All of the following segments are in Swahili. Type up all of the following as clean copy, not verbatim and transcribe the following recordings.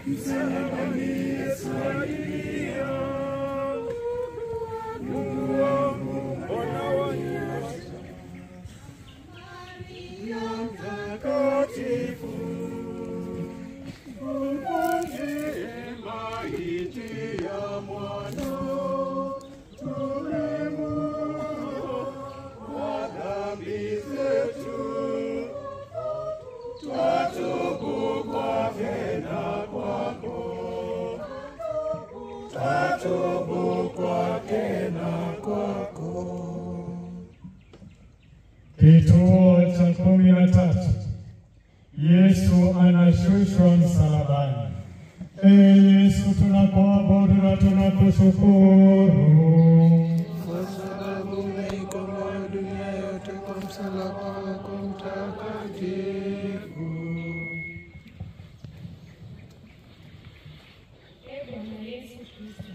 msalabani Yesu alilia, Mungu wangu mbona waniacha? Maria mtakatifu, mpokee maiti ya mwanao, turehemu kwa dhambi zetu, twatubu kwake na kwako, twatubu kwake na kwako. Kituo cha 13. Yesu anashushwa msalabani. Yesu, tunakuabudu na tunakushukuru kwa sababu umeikomboa dunia yote kwa msalaba wako mtakatifu. Bwana Yesu Kristo,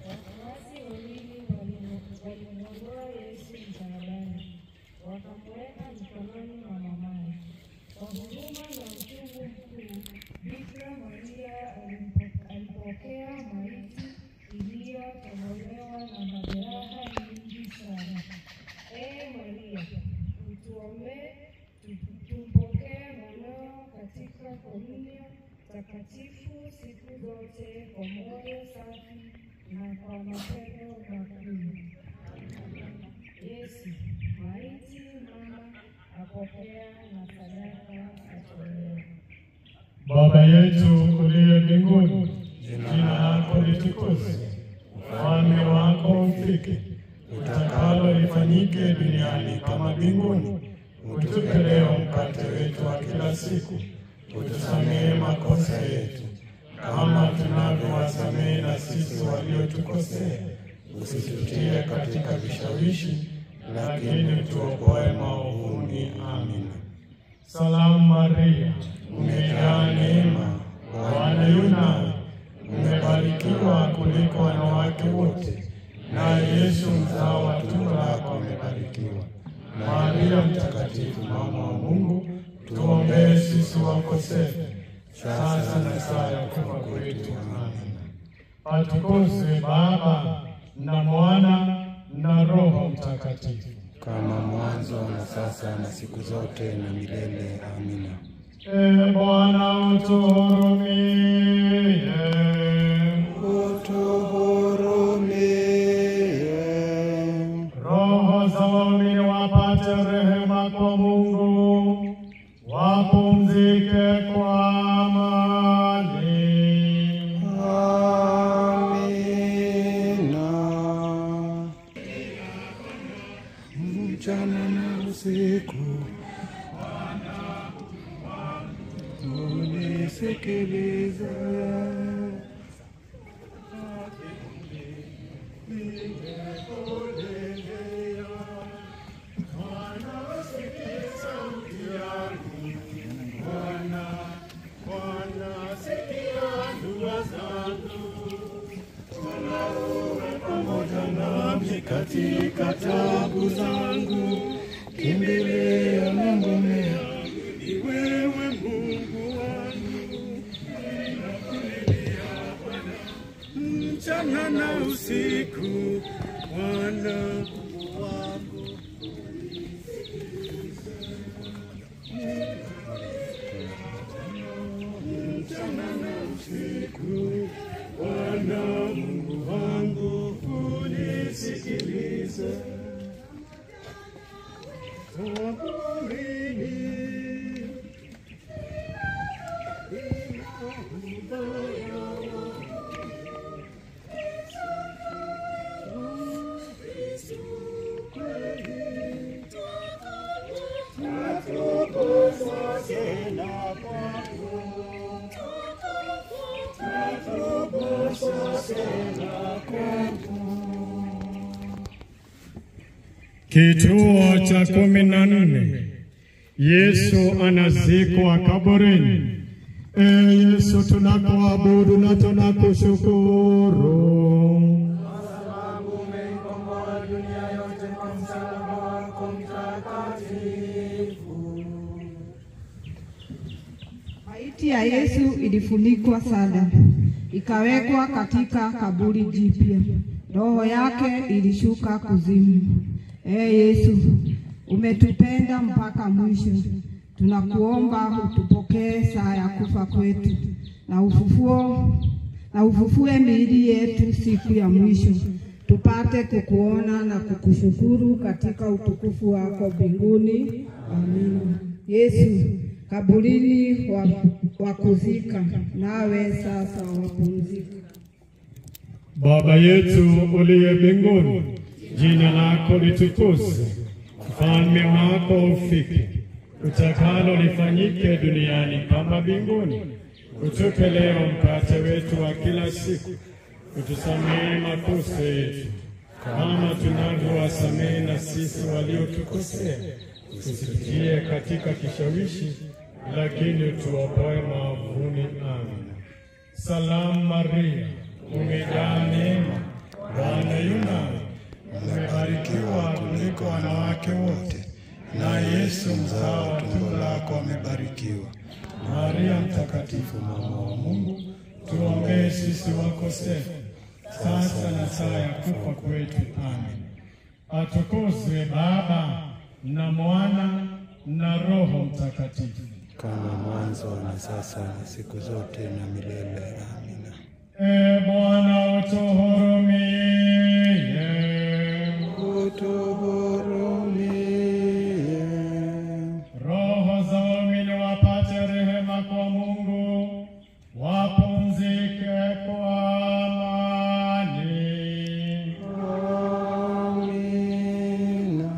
wafuasi wawili walimwondoa Yesu msalabani, wakamweka mikononi mwa mamaye. Kwa huruma na uchungu mkuu, Bikira Maria alipokea maiti iliyotobolewa na majeraha nyingi sana. Maria, utuombee tumpokee mwanao katika komunyo takatifu siku zote kwa moyo safi na kwa mapendo makuu. Yesu, maiti mama apokea na sadaka atolewa. Baba yetu uliye mbinguni, jina lako litukuzwe, ufalme wako ufike, utakalo lifanyike duniani kama mbinguni. Utupe leo mkate wetu wa kila siku, utusamehe makosa yetu kama tunavyowasamehe na sisi waliotukosea, usitutie katika vishawishi, lakini utuokoe maovuni. Amina. Salamu Maria, umejaa neema, Bwana yu nawe, umebarikiwa kuliko wanawake wote, na Yesu mzao wa tumbo lako amebarikiwa. Maria mtakatifu, mama wa Mungu, tuombee sisi wakosefu, sasa na saa ya kufa kwetu. Amina. Atukuzwe Baba na Mwana na Roho Mtakatifu, kama mwanzo na sasa na siku zote na milele. Amina. Bwana utuhurumie. Utuhurumie. Roho za waumini wapate rehema kwa Mungu, wapumzike kwa amani. Amina. Mchana na usiku unisikilize. Katika tabu zangu, kimbilio na ngome yangu ni wewe Mungu wangu. Ninakulilia Bwana mchana na usiku, Bwana Mungu wangu. Mchana na usiku, Bwana Mungu wangu, unisikilize. Kituo cha 14. Yesu anazikwa kaburini. Yesu, tunakuabudu na tunakushukuru kwa sababu umeikomboa dunia yote kwa msalaba wako mtakatifu. Maiti ya Yesu ilifunikwa sanda, ikawekwa katika kaburi jipya. Roho yake ilishuka kuzimu. Yesu, umetupenda mpaka mwisho. Tunakuomba utupokee saa ya kufa kwetu na ufufue miili yetu siku ya mwisho, tupate kukuona na kukushukuru katika utukufu wako mbinguni. Amina. Yesu, kaburini wakuzika, nawe sasa wapumzika. Baba yetu uliye mbinguni, jina lako litukuzwe, ufalme wako ufike, utakalo lifanyike duniani kama mbinguni. Utupe leo mkate wetu wa kila siku, utusamehe makosa yetu kama tunavyowasamehe na sisi waliotukosea, usitutie katika kishawishi, lakini utuopoe maovuni. Amina. Salamu Maria, umejaa neema, Bwana yu nawe, umebarikiwa kuliko wanawake wote, na Yesu mzao wa tumbo lako amebarikiwa. Maria mtakatifu, mama wa Mungu, tuombee sisi wakosefu, sasa na saa ya kufa kwetu. Amen. Atukuzwe Baba na Mwana na Roho Mtakatifu, kama mwanzo na sasa na siku zote na milele. Amina. Bwana utuhurumie. Roho za waumini wapate rehema kwa Mungu, wapumzike kwa amani. Amina.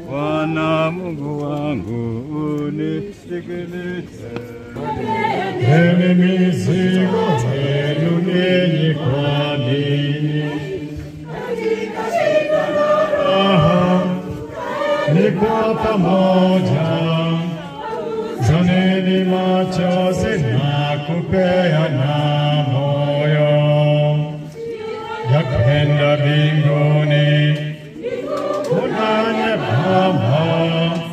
Bwana Mungu wangu unisikilize. Eni mizigo yenu ninyi kwa nini? Ni kwa pamoja, zoneni machozi na kupeana moyo, ya kwenda mbinguni kunanye Baba.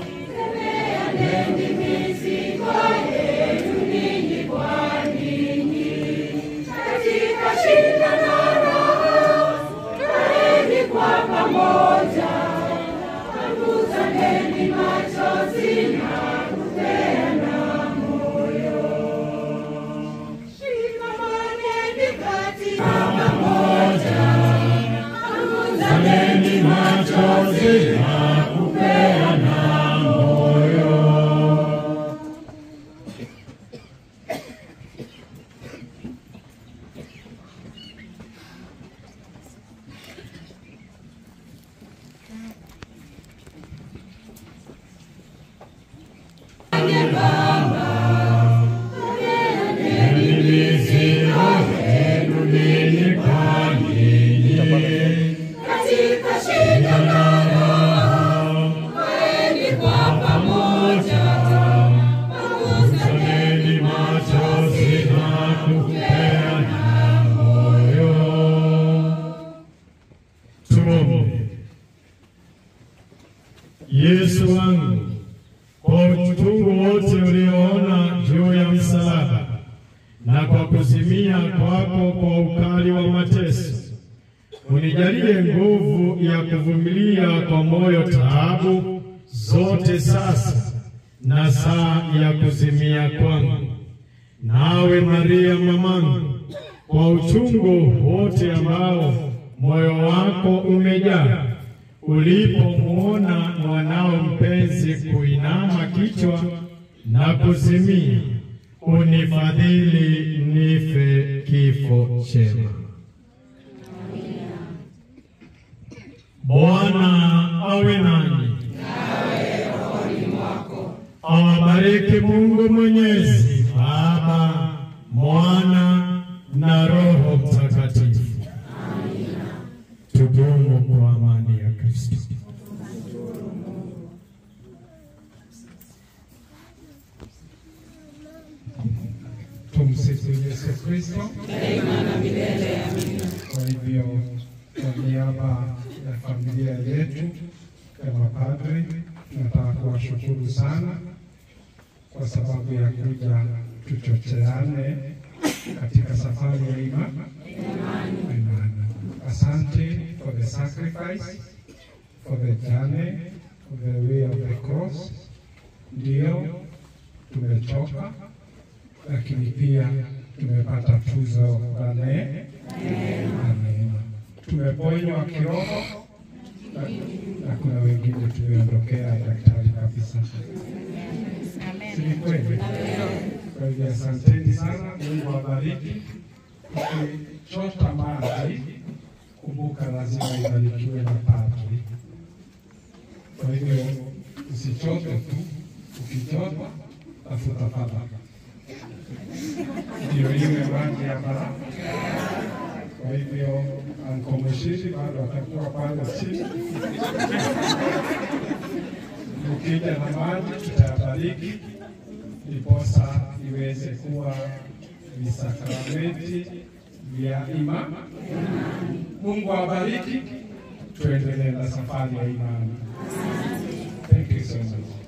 Yesu wangu, kwa uchungu wote ulioona juu ya msalaba na kwa kuzimia kwako kwa ukali wa mateso, unijalie nguvu ya kuvumilia kwa moyo taabu zote sasa na saa ya kuzimia kwangu. Nawe Maria mamangu, kwa uchungu wote ambao moyo wako umejaa ulipomwona mwanao mpenzi kuinama kichwa na kuzimia, unifadhili nife kifo chema. Bwana awe nanyi. Awabariki Mungu Mwenyezi, Baba, Mwana na Roho Mtakatifu. Tudumu kwa amani ya Kristo. Tumsifu Yesu Kristo. Daima na milele. Amina. Kwa hivyo, kwa niaba ya familia yetu kama padri, tunataka kuwashukuru sana kwa sababu ya kuja tuchocheane katika safari ya imani. Asante for the sacrifice, for the journey, for the way of the cross. Ndio tumechoka, lakini pia tumepata tuzo la neema. Tumeponywa kiroho na kuna wengine tumeondokea daktari kabisa. Si kweli? Kwa hivyo asanteni sana, Mungu awabariki. Ukichota maji, kumbuka lazima ibarikiwe na padri. Kwa hivyo usichote tu, ukichota tafuta padri. Ndio iwe maji ya baraka. Kwa hivyo ankomushiri bado atakuwa pale chini. Ukija na maji tutayabariki, ndiposa iweze kuwa visakramenti vya imani. Mungu awabariki, tuendelee na safari ya imani. Thank you so much.